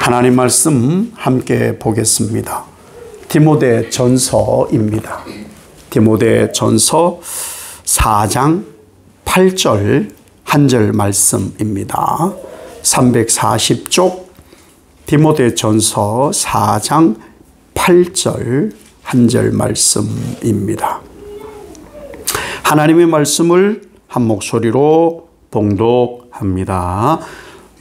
하나님 말씀 함께 보겠습니다. 디모데 전서입니다. 디모데 전서 4장 8절 한 절 말씀입니다. 340쪽 디모데 전서 4장 8절 한 절 말씀입니다. 하나님의 말씀을 한 목소리로 봉독합니다.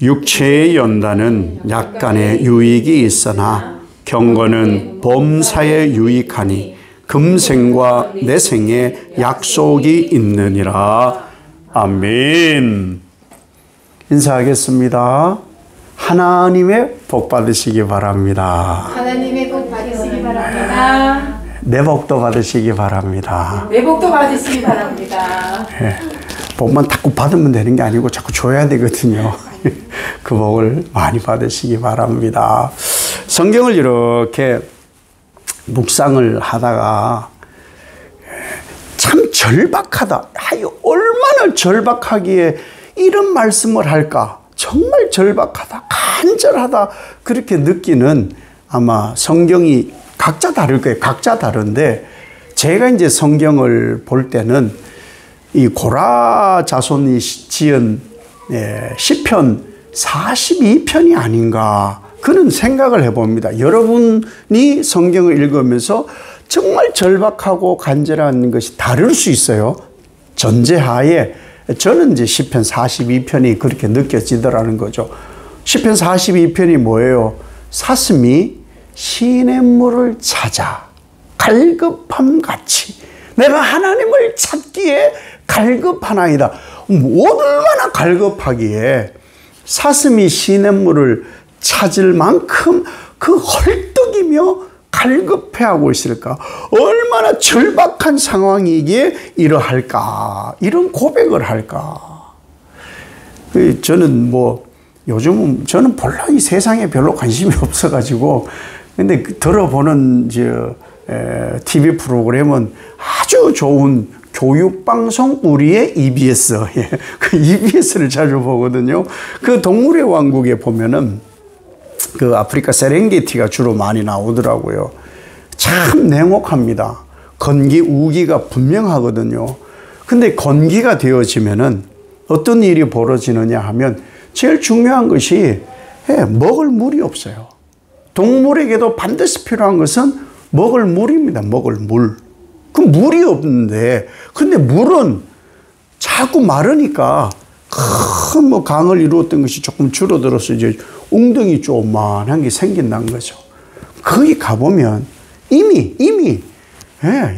육체의 연단은 약간의 유익이 있으나 경건은 범사에 유익하니 금생과 내생에 약속이 있느니라. 아멘. 인사하겠습니다. 하나님의 복 받으시기 바랍니다. 하나님의 복 받으시기 바랍니다. 내 복도 받으시기 바랍니다. 내 복도 받으시기 바랍니다. 네, 복만 자꾸 받으면 되는 게 아니고 자꾸 줘야 되거든요. 그 복을 많이 받으시기 바랍니다. 성경을 이렇게 묵상을 하다가 참 절박하다. 얼마나 절박하기에 이런 말씀을 할까? 정말 절박하다, 간절하다 그렇게 느끼는 아마 성경이 각자 다를 거예요. 각자 다른데 제가 이제 성경을 볼 때는 이 고라 자손이 지은 시편 42편이 아닌가 그런 생각을 해봅니다. 여러분이 성경을 읽으면서 정말 절박하고 간절한 것이 다를 수 있어요. 전제하에 저는 이제 시편 42편이 그렇게 느껴지더라는 거죠. 시편 42편이 뭐예요? 사슴이 시냇물을 찾아 갈급함 같이 내가 하나님을 찾기에 갈급하나이다. 얼마나 갈급하기에 사슴이 시냇물을 찾을 만큼 그 헐떡이며 갈급해하고 있을까? 얼마나 절박한 상황이기에 이러할까? 이런 고백을 할까? 저는 요즘은 저는 별로 이 세상에 별로 관심이 없어가지고 근데 들어보는 TV 프로그램은 아주 좋은 교육방송 우리의 EBS. 그 EBS를 자주 보거든요. 그 동물의 왕국에 보면은 그 아프리카 세렝게티가 주로 많이 나오더라고요. 참 냉혹합니다. 건기, 우기가 분명하거든요. 근데 건기가 되어지면은 어떤 일이 벌어지느냐 하면 제일 중요한 것이 먹을 물이 없어요. 동물에게도 반드시 필요한 것은 먹을 물입니다. 먹을 물. 그 물이 없는데, 근데 물은 자꾸 마르니까 큰 강을 이루었던 것이 조금 줄어들어서 이제 웅덩이 조그만한 게 생긴다는 거죠. 거기 가보면 이미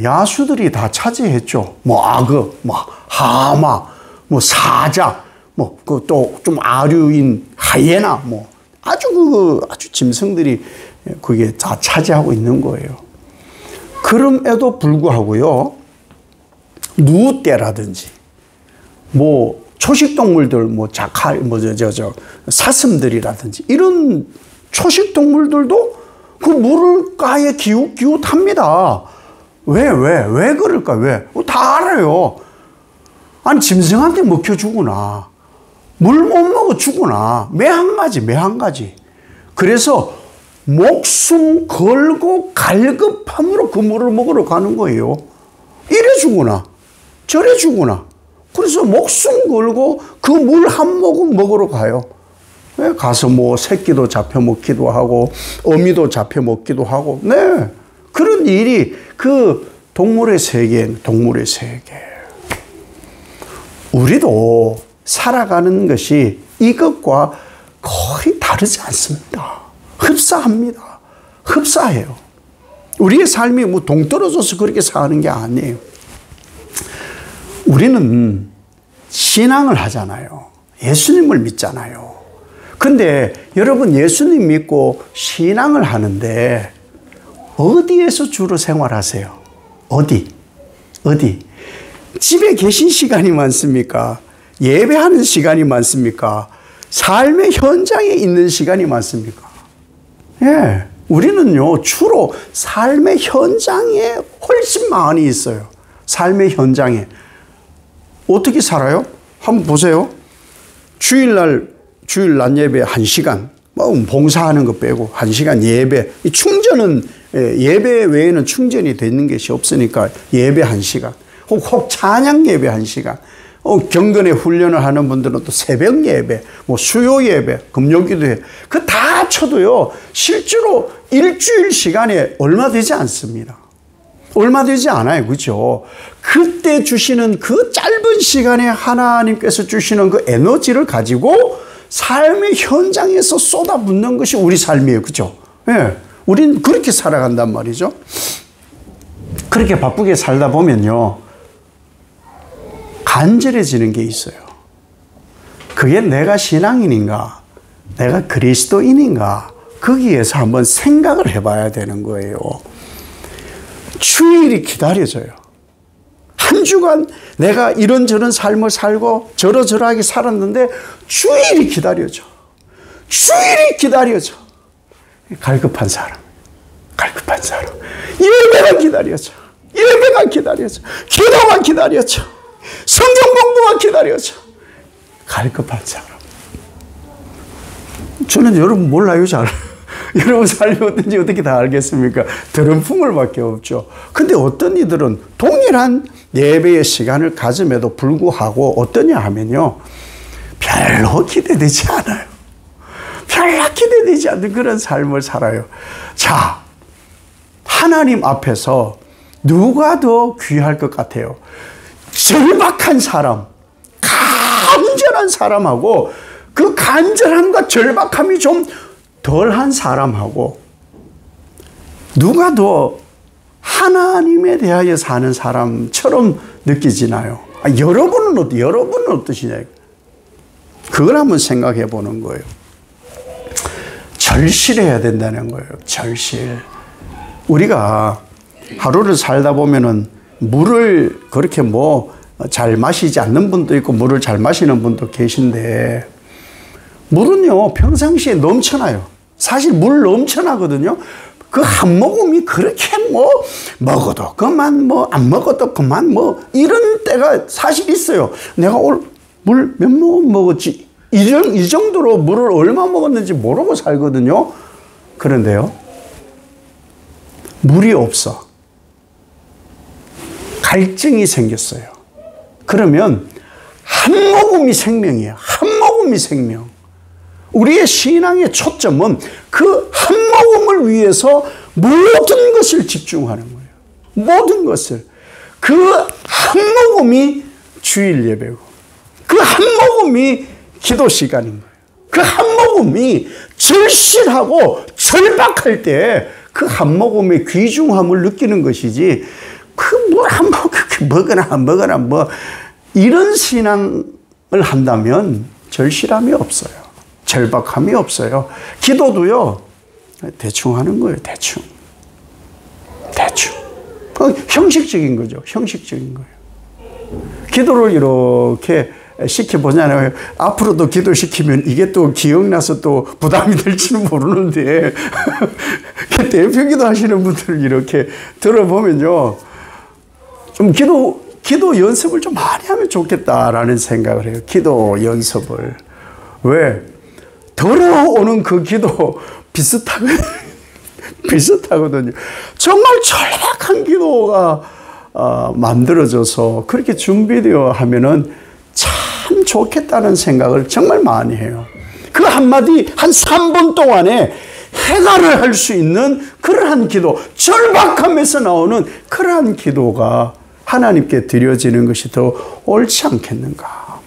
야수들이 다 차지했죠. 악어, 하마, 사자, 또 좀 아류인 하이에나, 아주 짐승들이 그게 다 차지하고 있는 거예요. 그럼에도 불구하고요, 누떼라든지, 초식동물들, 사슴들이라든지, 이런 초식동물들도 그 물가에 기웃기웃합니다. 왜 그럴까, 왜? 다 알아요. 아니, 짐승한테 먹혀 죽으나, 물 못 먹어 죽으나, 매 한 가지. 그래서 목숨 걸고 갈급함으로 그 물을 먹으러 가는 거예요. 이래 죽으나, 저래 죽으나. 그래서 목숨 걸고 그 물 한 모금 먹으러 가요. 가서 새끼도 잡혀 먹기도 하고, 어미도 잡혀 먹기도 하고, 네. 그런 일이 그 동물의 세계. 우리도 살아가는 것이 이것과 거의 다르지 않습니다. 흡사합니다. 흡사해요. 우리의 삶이 동떨어져서 그렇게 사는 게 아니에요. 우리는 신앙을 하잖아요. 예수님을 믿잖아요. 근데 여러분 예수님 믿고 신앙을 하는데 어디에서 주로 생활하세요? 어디? 집에 계신 시간이 많습니까? 예배하는 시간이 많습니까? 삶의 현장에 있는 시간이 많습니까? 예, 우리는요 주로 삶의 현장에 훨씬 많이 있어요. 삶의 현장에. 어떻게 살아요? 한번 보세요. 주일 낮 예배 1시간, 뭐 봉사하는 거 빼고 1시간 예배. 이 충전은 예배 외에는 충전이 되는 것이 없으니까 예배 1시간. 혹 찬양 예배 1시간. 경건의 훈련을 하는 분들은 또 새벽 예배, 뭐 수요 예배, 금요기도회. 그 다 합쳐도요, 실제로 일주일 시간에 얼마 되지 않습니다. 얼마 되지 않아요. 그죠? 그때 주시는 그 짧은 시간에 하나님께서 주시는 그 에너지를 가지고 삶의 현장에서 쏟아붓는 것이 우리 삶이에요. 그죠? 예. 우린 그렇게 살아간단 말이죠. 그렇게 바쁘게 살다 보면요, 간절해지는 게 있어요. 그게 내가 신앙인인가? 내가 그리스도인인가? 거기에서 한번 생각을 해봐야 되는 거예요. 주일이 기다려져요. 한 주간 내가 이런저런 삶을 살고 저러저러하게 살았는데 주일이 기다려져. 주일이 기다려져. 갈급한 사람. 갈급한 사람. 예배가 기다려져. 예배가 기다려져. 기도가 기다려져. 성경 공부가 기다려져. 갈급한 사람. 저는 여러분 몰라요, 잘. 여러분 삶이 어떤지 어떻게 다 알겠습니까? 들은 풍물밖에 없죠. 근데 어떤 이들은 동일한 예배의 시간을 가짐에도 불구하고 어떠냐 하면요, 별로 기대되지 않아요. 별로 기대되지 않는 그런 삶을 살아요. 자, 하나님 앞에서 누가 더 귀할 것 같아요? 절박한 사람, 간절한 사람하고 그 간절함과 절박함이 좀 덜한 사람하고 누가 더 하나님에 대하여 사는 사람처럼 느껴지나요? 여러분은 어떠시냐? 그걸 한번 생각해 보는 거예요. 절실해야 된다는 거예요. 절실. 우리가 하루를 살다 보면은 물을 그렇게 잘 마시지 않는 분도 있고 물을 잘 마시는 분도 계신데, 물은요 평상시에 넘쳐나요. 사실 물 넘쳐나거든요. 그 한 모금이 그렇게 먹어도 그만, 안 먹어도 그만, 이런 때가 사실 있어요. 내가 오늘 물 몇 모금 먹었지, 이 정도로 물을 얼마 먹었는지 모르고 살거든요. 그런데요, 물이 없어. 갈증이 생겼어요. 그러면 한 모금이 생명이에요. 한 모금이 생명. 우리의 신앙의 초점은 그 한 모금을 위해서 모든 것을 집중하는 거예요. 모든 것을. 그 한 모금이 주일 예배고, 그 한 모금이 기도 시간인 거예요. 그 한 모금이 절실하고 절박할 때 그 한 모금의 귀중함을 느끼는 것이지, 그 물 한 모금 먹거나 이런 신앙을 한다면 절실함이 없어요. 절박함이 없어요. 기도도요, 대충 하는 거예요. 대충. 형식적인 거죠. 형식적인 거예요. 기도를 이렇게 시켜보잖아요. 앞으로도 기도시키면 이게 또 기억나서 또 부담이 될지는 모르는데, 대표 기도 하시는 분들을 이렇게 들어보면요, 좀 기도 연습을 좀 많이 하면 좋겠다라는 생각을 해요. 기도 연습을. 왜? 들어오는 그 기도 비슷하거든요. 정말 절박한 기도가 만들어져서 그렇게 준비되어 하면은 참 좋겠다는 생각을 정말 많이 해요. 그 한마디 한 3분 동안에 해결을 할 수 있는 그러한 기도, 절박함에서 나오는 그러한 기도가 하나님께 드려지는 것이 더 옳지 않겠는가.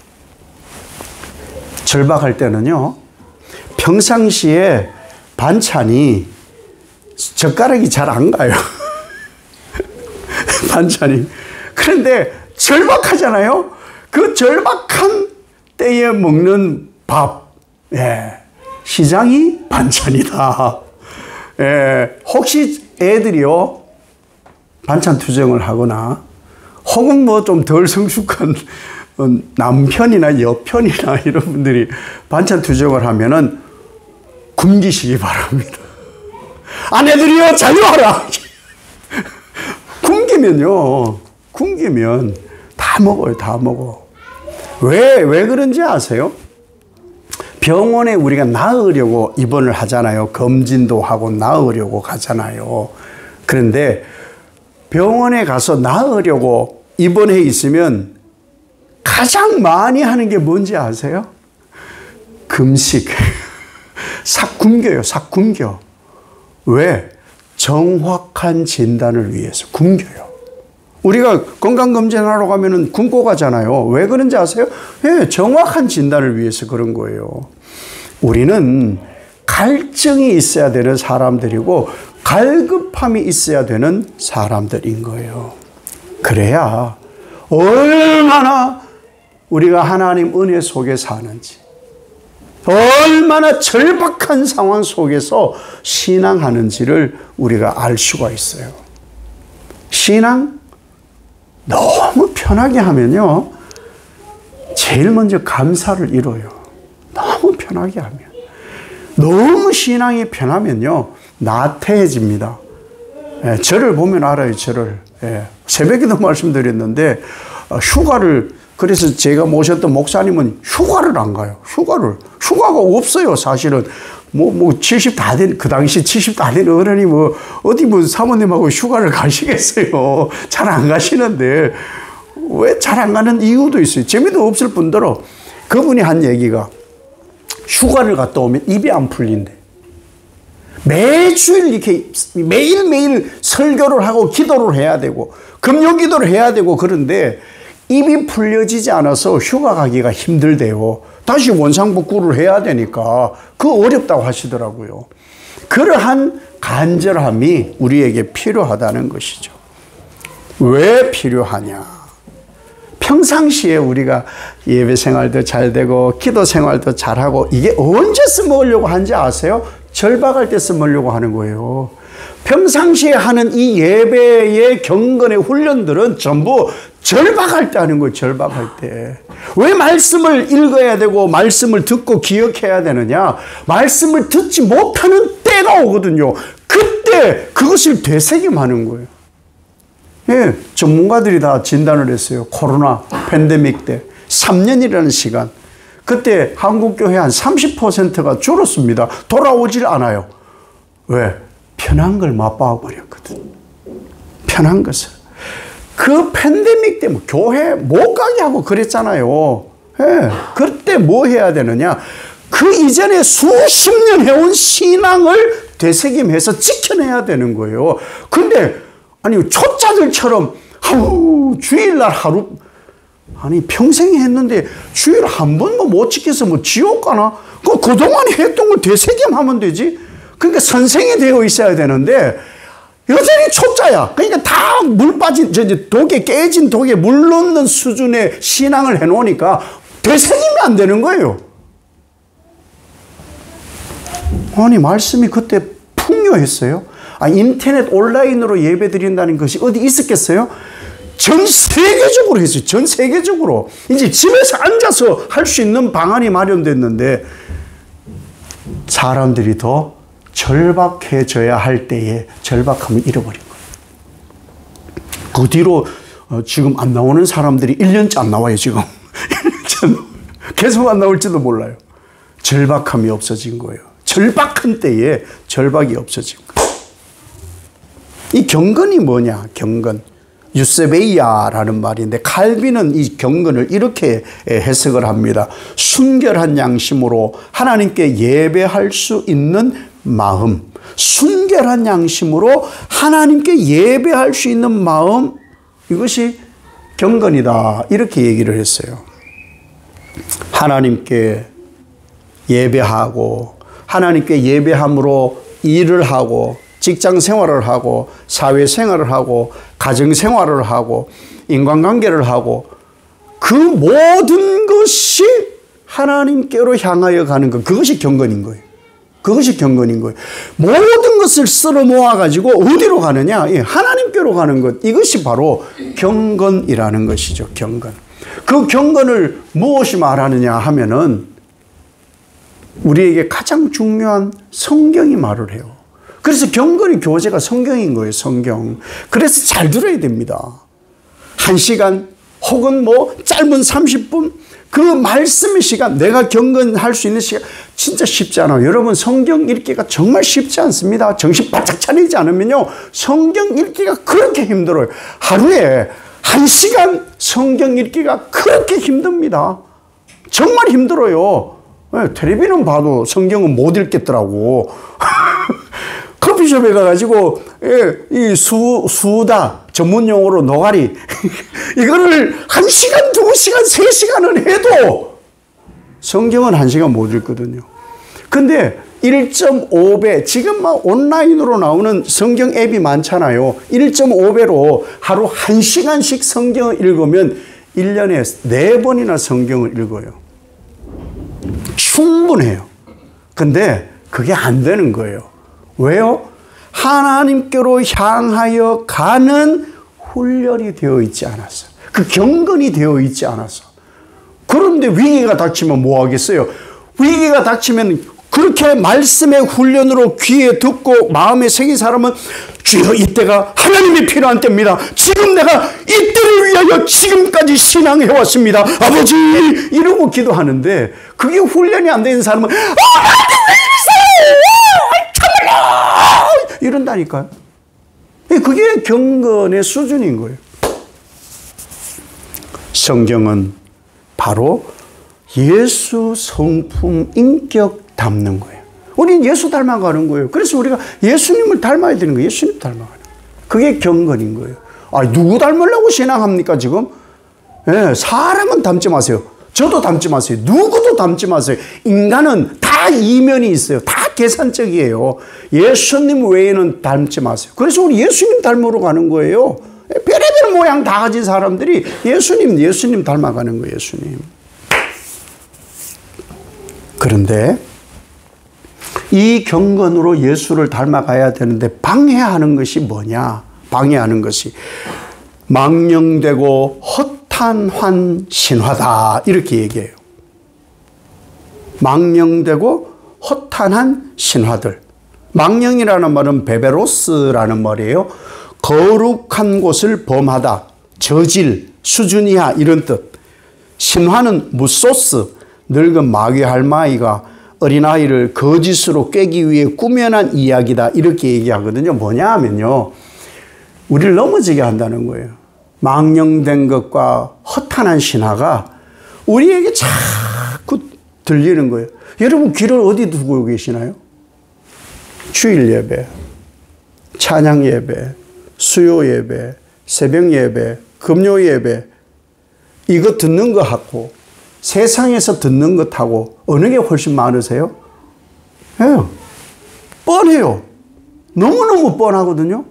절박할 때는요, 평상시에 반찬이 젓가락이 잘 안 가요. 반찬이. 그런데 절박하잖아요. 그 절박한 때에 먹는 밥, 시장이 반찬이다. 혹시 애들이요, 반찬 투정을 하거나 혹은 좀 덜 성숙한 남편이나 여편이나 이런 분들이 반찬 투정을 하면은 굶기시기 바랍니다. 아내들이요, 자유하라. 굶기면 다 먹어요. 다 먹어. 왜 그런지 아세요? 병원에 우리가 나으려고 입원을 하잖아요. 검진도 하고 나으려고 가잖아요. 그런데 병원에 가서 나으려고 입원해 있으면 가장 많이 하는 게 뭔지 아세요? 금식. 싹 굶겨요. 싹 굶겨. 왜? 정확한 진단을 위해서 굶겨요. 우리가 건강검진하러 가면은 굶고 가잖아요. 왜 그런지 아세요? 예, 정확한 진단을 위해서 그런 거예요. 우리는 갈증이 있어야 되는 사람들이고 갈급함이 있어야 되는 사람들인 거예요. 그래야 얼마나 우리가 하나님 은혜 속에 사는지, 얼마나 절박한 상황 속에서 신앙하는지를 우리가 알 수가 있어요. 신앙 너무 편하게 하면요, 제일 먼저 감사를 잃어요. 너무 편하게 하면. 너무 신앙이 편하면요, 나태해집니다. 예, 저를 보면 알아요, 저를. 예, 새벽에도 말씀드렸는데, 휴가를, 그래서 제가 모셨던 목사님은 휴가를 안 가요. 휴가가 없어요, 사실은. 70 다 된, 그 당시 70 다 된 어른이 어디 사모님하고 휴가를 가시겠어요. 잘 안 가시는데, 왜 잘 안 가는 이유도 있어요. 재미도 없을 뿐더러, 그분이 한 얘기가, 휴가를 갔다 오면 입이 안 풀린대. 매주일 이렇게 매일매일 설교를 하고 기도를 해야 되고, 금요 기도를 해야 되고, 그런데, 입이 풀려지지 않아서 휴가 가기가 힘들대요. 다시 원상복구를 해야 되니까 그 어렵다고 하시더라고요. 그러한 간절함이 우리에게 필요하다는 것이죠. 왜 필요하냐? 평상시에 우리가 예배 생활도 잘 되고 기도 생활도 잘하고 이게 언제 써먹으려고 하는지 아세요? 절박할 때 써먹으려고 하는 거예요. 평상시에 하는 이 예배의 경건의 훈련들은 전부 절박할 때 하는 거예요. 절박할 때. 왜 말씀을 읽어야 되고 말씀을 듣고 기억해야 되느냐? 말씀을 듣지 못하는 때가 오거든요. 그때 그것을 되새김하는 거예요. 예, 전문가들이 다 진단을 했어요. 코로나 팬데믹 때 3년이라는 시간. 그때 한국교회 한 30%가 줄었습니다. 돌아오질 않아요. 왜? 편한 걸 맛봐 버렸거든. 편한 것을. 그 팬데믹 때문에 교회 못 가게 하고 그랬잖아요. 예. 그때 뭐 해야 되느냐? 그 이전에 수십 년 해온 신앙을 되새김해서 지켜내야 되는 거예요. 근데 아니 초짜들처럼 주일날 하루, 아니 평생 했는데 주일 한 번도 못 지켜서 지옥 가나? 그동안 했던 걸 되새김하면 되지. 그러니까 선생이 되어 있어야 되는데 여전히 초짜야. 그러니까 다 물 빠진, 독에 깨진 독에 물 넣는 수준의 신앙을 해놓으니까 되새기면 안 되는 거예요. 아니 말씀이 그때 풍요했어요. 인터넷 온라인으로 예배 드린다는 것이 어디 있었겠어요? 전 세계적으로 했어요. 전 세계적으로. 이제 집에서 앉아서 할 수 있는 방안이 마련됐는데 사람들이 더 절박해져야 할 때에 절박함을 잃어버린 거예요. 그 뒤로 지금 안 나오는 사람들이 1년째 안 나와요, 지금. 계속 안 나올지도 몰라요. 절박함이 없어진 거예요. 절박한 때에 절박이 없어진 거예요. 이 경건이 뭐냐, 경건. 유세베이아라는 말인데 칼빈은 이 경건을 이렇게 해석을 합니다. 순결한 양심으로 하나님께 예배할 수 있는 마음. 순결한 양심으로 하나님께 예배할 수 있는 마음, 이것이 경건이다, 이렇게 얘기를 했어요. 하나님께 예배하고 하나님께 예배함으로 일을 하고 직장 생활을 하고 사회 생활을 하고 가정 생활을 하고 인간관계를 하고 그 모든 것이 하나님께로 향하여 가는 것, 그것이 경건인 거예요. 그것이 경건인 거예요. 모든 것을 쓸어 모아가지고 어디로 가느냐? 하나님께로 가는 것. 이것이 바로 경건이라는 것이죠. 경건. 그 경건을 무엇이 말하느냐 하면은 우리에게 가장 중요한 성경이 말을 해요. 그래서 경건의 교재가 성경인 거예요. 성경. 그래서 잘 들어야 됩니다. 1시간 혹은 짧은 30분 그 말씀의 시간, 내가 경건할 수 있는 시간 진짜 쉽지 않아요. 여러분 성경 읽기가 정말 쉽지 않습니다. 정신 바짝 차리지 않으면요. 성경 읽기가 그렇게 힘들어요. 하루에 1시간 성경 읽기가 그렇게 힘듭니다. 정말 힘들어요. 텔레비는 봐도 성경은 못 읽겠더라고. 커피숍에 가가지고 이 수다 전문 용어로 노가리 이거를 1시간, 2시간, 3시간은 해도 성경은 1시간 못 읽거든요. 근데 1.5배 지금 막 온라인으로 나오는 성경 앱이 많잖아요. 1.5배로 하루 1시간씩 성경을 읽으면 1년에 4번이나 성경을 읽어요. 충분해요. 근데 그게 안 되는 거예요. 왜요? 하나님께로 향하여 가는 훈련이 되어 있지 않았어. 그 경건이 되어 있지 않았어. 그런데 위기가 닥치면 뭐 하겠어요? 위기가 닥치면 그렇게 말씀의 훈련으로 귀에 듣고 마음에 새긴 사람은 주여 이때가 하나님이 필요한 때입니다. 지금 내가 이때를 위하여 지금까지 신앙해왔습니다. 아버지 이러고 기도하는데 그게 훈련이 안 되는 사람은 이런다니까요. 그게 경건의 수준인 거예요. 성경은 바로 예수 성품 인격 닮는 거예요. 우리는 예수 닮아가는 거예요. 그래서 우리가 예수님을 닮아야 되는 거예요. 예수님 닮아가는 거예요. 그게 경건인 거예요. 누구 닮으려고 신앙합니까 지금? 사람은 닮지 마세요. 저도 닮지 마세요. 누구도 닮지 마세요. 인간은 다 이면이 있어요. 다 계산적이에요. 예수님 외에는 닮지 마세요. 그래서 우리 예수님 닮으러 가는 거예요. 별의별 모양 다 가진 사람들이 예수님 닮아가는 거예요. 예수님. 그런데 이 경건으로 예수를 닮아가야 되는데 방해하는 것이 뭐냐? 방해하는 것이 망령되고 허탄한 신화다 이렇게 얘기해요. 망령되고 허탄한 신화들. 망령이라는 말은 베베로스라는 말이에요. 거룩한 곳을 범하다, 저질, 수준 이하 이런 뜻. 신화는 무소스, 늙은 마귀 할머니가 어린아이를 거짓으로 깨기 위해 꾸며낸 이야기다 이렇게 얘기하거든요. 뭐냐 하면요. 우리를 넘어지게 한다는 거예요. 망령된 것과 허탄한 신화가 우리에게 자꾸 들리는 거예요. 여러분 귀를 어디 두고 계시나요? 주일 예배, 찬양 예배, 수요 예배, 새벽 예배, 금요 예배 이거 듣는 거 하고 세상에서 듣는 것하고 어느 게 훨씬 많으세요? 뻔해요. 너무너무 뻔하거든요.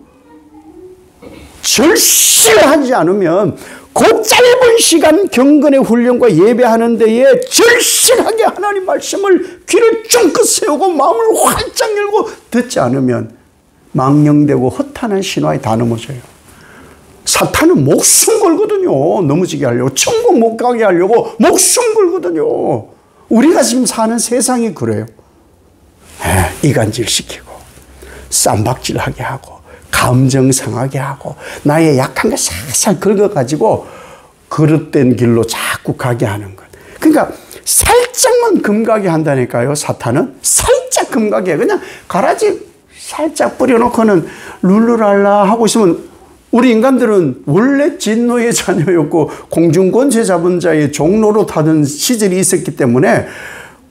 절실하지 않으면 그 짧은 시간 경건의 훈련과 예배하는 데에 절실하게 하나님 말씀을 귀를 쫑긋 세우고 마음을 활짝 열고 듣지 않으면 망령되고 허탄한 신화에 다 넘어져요. 사탄은 목숨 걸거든요. 넘어지게 하려고. 천국 못 가게 하려고 목숨 걸거든요. 우리가 지금 사는 세상이 그래요. 이간질시키고 쌈박질하게 하고 감정 상하게 하고 나의 약한 거 살살 긁어가지고 그릇된 길로 자꾸 가게 하는 것. 그러니까 살짝만 금가게 한다니까요. 사탄은 살짝 금가게 그냥 가라지 살짝 뿌려놓고는 룰루랄라 하고 있으면 우리 인간들은 원래 진노의 자녀였고 공중권세 잡은 자의 종로로 타던 시절이 있었기 때문에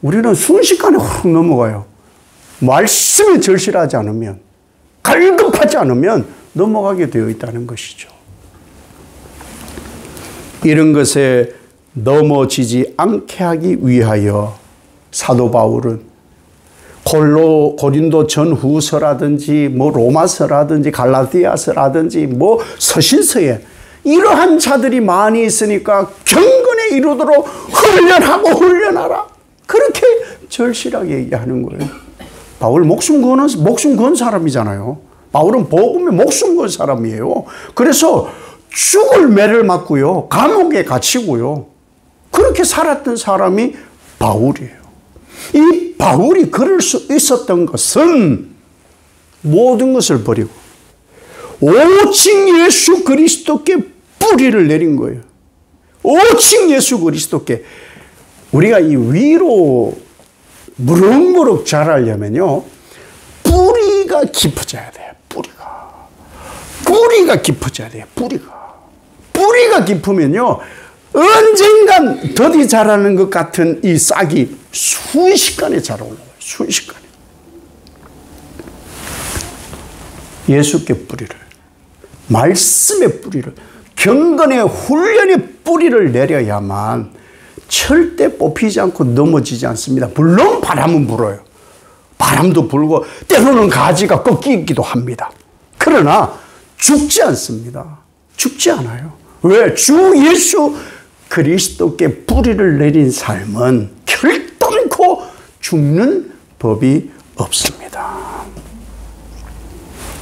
우리는 순식간에 훅 넘어가요. 말씀에 절실하지 않으면 갈급하지 않으면 넘어가게 되어 있다는 것이죠. 이런 것에 넘어지지 않게 하기 위하여 사도 바울은 고린도 전후서라든지 뭐 로마서라든지 갈라디아서라든지 뭐 서신서에 이러한 자들이 많이 있으니까 경건에 이르도록 훈련하고 훈련하라. 그렇게 절실하게 얘기하는 거예요. 바울 목숨 건 사람이잖아요. 바울은 복음에 목숨 건 사람이에요. 그래서 죽을 매를 맞고요. 감옥에 갇히고요. 그렇게 살았던 사람이 바울이에요. 이 바울이 그럴 수 있었던 것은 모든 것을 버리고 오직 예수 그리스도께 뿌리를 내린 거예요. 오직 예수 그리스도께. 우리가 이 위로 무럭무럭 자라려면요, 뿌리가 깊어져야 돼요. 뿌리가 깊어져야 돼요. 뿌리가 깊으면요, 언젠간 더디 자라는 것 같은 이 싹이 순식간에 자라 올라와요. 순식간에. 예수께 뿌리를, 말씀의 뿌리를, 경건의 훈련의 뿌리를 내려야만 절대 뽑히지 않고 넘어지지 않습니다. 물론 바람은 불어요. 바람도 불고 때로는 가지가 꺾이기도 합니다. 그러나 죽지 않습니다. 죽지 않아요. 왜? 주 예수 그리스도께 뿌리를 내린 삶은 결단코 죽는 법이 없습니다.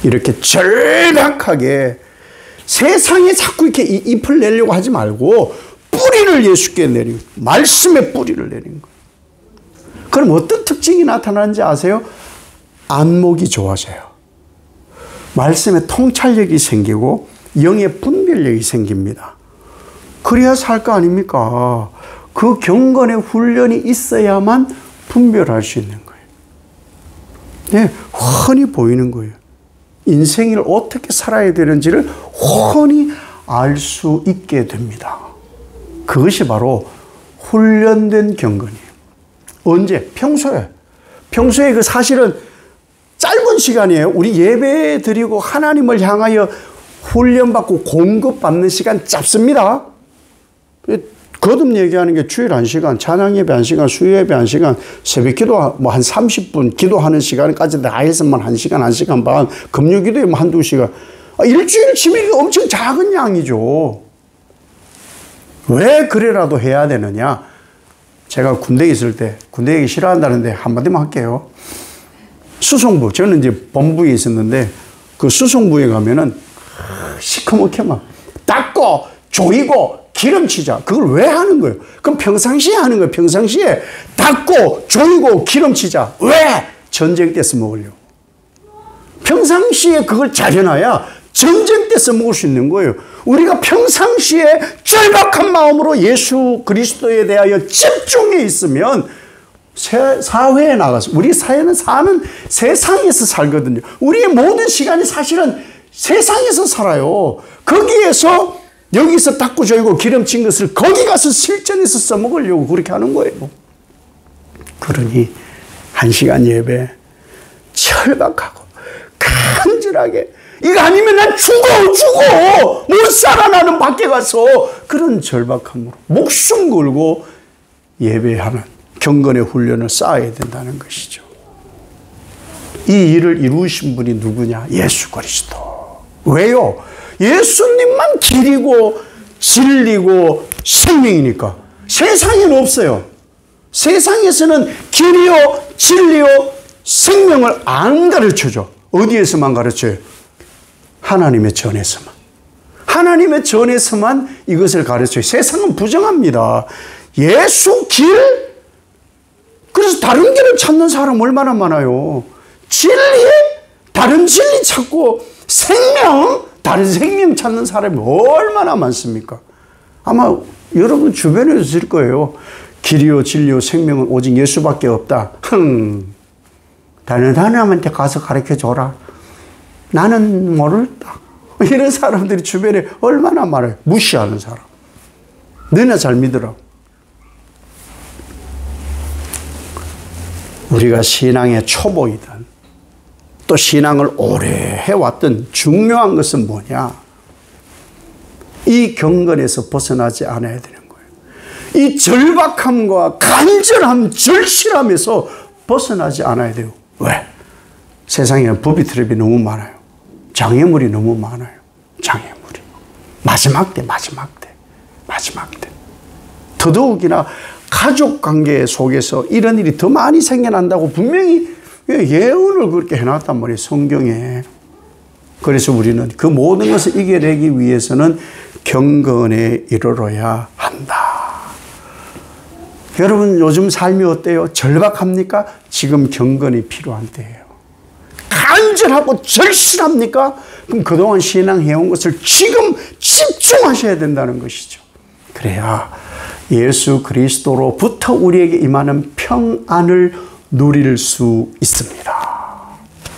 이렇게 절박하게 세상에 자꾸 이렇게 잎을 내려고 하지 말고 뿌리를 예수께 내린, 말씀의 뿌리를 내린 거예요. 그럼 어떤 특징이 나타나는지 아세요? 안목이 좋아져요. 말씀에 통찰력이 생기고 영의 분별력이 생깁니다. 그래야 살 거 아닙니까? 그 경건의 훈련이 있어야만 분별할 수 있는 거예요. 네, 훤히 보이는 거예요. 인생을 어떻게 살아야 되는지를 훤히 알 수 있게 됩니다. 그것이 바로 훈련된 경건이에요. 언제? 평소에. 평소에 그 사실은 짧은 시간이에요. 우리 예배 드리고 하나님을 향하여 훈련받고 공급받는 시간 짧습니다. 거듭 얘기하는 게 주일 1시간, 찬양 예배 1시간, 수요 예배 1시간, 새벽 기도 뭐 한 30분, 기도하는 시간까지 다 해서만 1시간, 1시간 반, 금요 기도에 뭐 한두 시간. 일주일 치면 엄청 작은 양이죠. 왜 그래라도 해야 되느냐? 제가 군대에 있을 때, 군대 얘기 싫어한다는데 한마디만 할게요. 수송부, 저는 이제 본부에 있었는데 그 수송부에 가면은 시커멓게 막 닦고 조이고 기름치자. 그걸 왜 하는 거예요? 그럼 평상시에 하는 거예요. 평상시에 닦고 조이고 기름치자. 왜? 전쟁 때 써먹으려고. 평상시에 그걸 잘 해놔야 전쟁 때 써먹을 수 있는 거예요. 우리가 평상시에 절박한 마음으로 예수 그리스도에 대하여 집중해 있으면 사회에 나가서, 우리 사회는 사는 세상에서 살거든요. 우리의 모든 시간이 사실은 세상에서 살아요. 거기에서 여기서 닦고 조이고 기름친 것을 거기 가서 실전에서 써먹으려고 그렇게 하는 거예요. 그러니 1시간 예배 절박하고 간절하게, 이거 아니면 난 죽어 못 살아 나는 밖에 가서, 그런 절박함으로 목숨 걸고 예배하는 경건의 훈련을 쌓아야 된다는 것이죠. 이 일을 이루신 분이 누구냐? 예수 그리스도. 왜요? 예수님만 길이고 진리고 생명이니까. 세상에는 없어요. 세상에서는 길이요 진리요 생명을 안 가르쳐줘. 어디에서만 가르쳐요? 하나님의 전에서만. 하나님의 전에서만 이것을 가르쳐요. 세상은 부정합니다. 예수 길? 그래서 다른 길을 찾는 사람 얼마나 많아요. 진리? 다른 진리 찾고, 생명? 다른 생명 찾는 사람이 얼마나 많습니까? 아마 여러분 주변에서 있을 거예요. 길이요 진리요 생명은 오직 예수밖에 없다. 다른 사람한테 가서 가르쳐줘라. 나는 모르겠다. 이런 사람들이 주변에 얼마나 많아요. 무시하는 사람. 너나 잘 믿으라고. 우리가 신앙의 초보이든 또 신앙을 오래 해왔던 중요한 것은 뭐냐? 이 경건에서 벗어나지 않아야 되는 거예요. 이 절박함과 간절함, 절실함에서 벗어나지 않아야 돼요. 왜? 세상에는 법이 너무 많아요. 장애물이 너무 많아요. 장애물이. 마지막 때. 더더욱이나 가족관계 속에서 이런 일이 더 많이 생겨난다고 분명히 예언을 그렇게 해놨단 말이에요. 성경에. 그래서 우리는 그 모든 것을 이겨내기 위해서는 경건에 이르러야 한다. 여러분 요즘 삶이 어때요? 절박합니까? 지금 경건이 필요한 때예요. 간절하고 절실합니까? 그럼 그동안 신앙해온 것을 지금 집중하셔야 된다는 것이죠. 그래야 예수 그리스도로부터 우리에게 임하는 평안을 누릴 수 있습니다.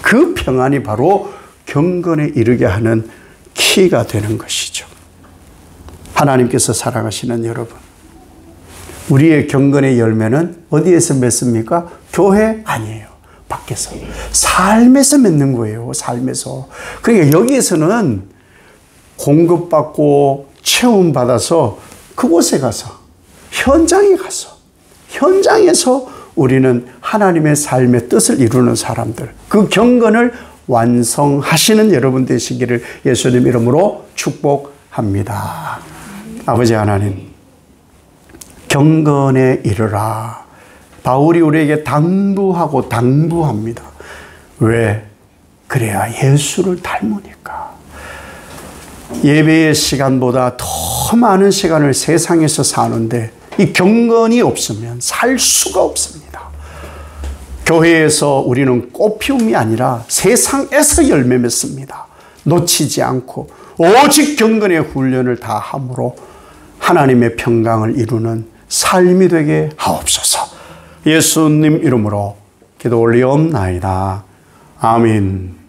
그 평안이 바로 경건에 이르게 하는 키가 되는 것이죠. 하나님께서 사랑하시는 여러분, 우리의 경건의 열매는 어디에서 맺습니까? 교회 아니에요. 밖에서. 삶에서 맺는 거예요. 삶에서. 그러니까 여기에서는 공급받고 체험받아서 그곳에 가서, 현장에서 우리는 하나님의 삶의 뜻을 이루는 사람들, 그 경건을 완성하시는 여러분 되시기를 예수님 이름으로 축복합니다. 아버지 하나님, 경건에 이르라. 바울이 우리에게 당부합니다. 왜? 그래야 예수를 닮으니까. 예배의 시간보다 더 많은 시간을 세상에서 사는데 이 경건이 없으면 살 수가 없습니다. 교회에서 우리는 꽃피움이 아니라 세상에서 열매 맺습니다. 놓치지 않고 오직 경건의 훈련을 다 함으로 하나님의 평강을 이루는 삶이 되게 하옵소서. 예수님 이름으로 기도 올리옵나이다. 아멘.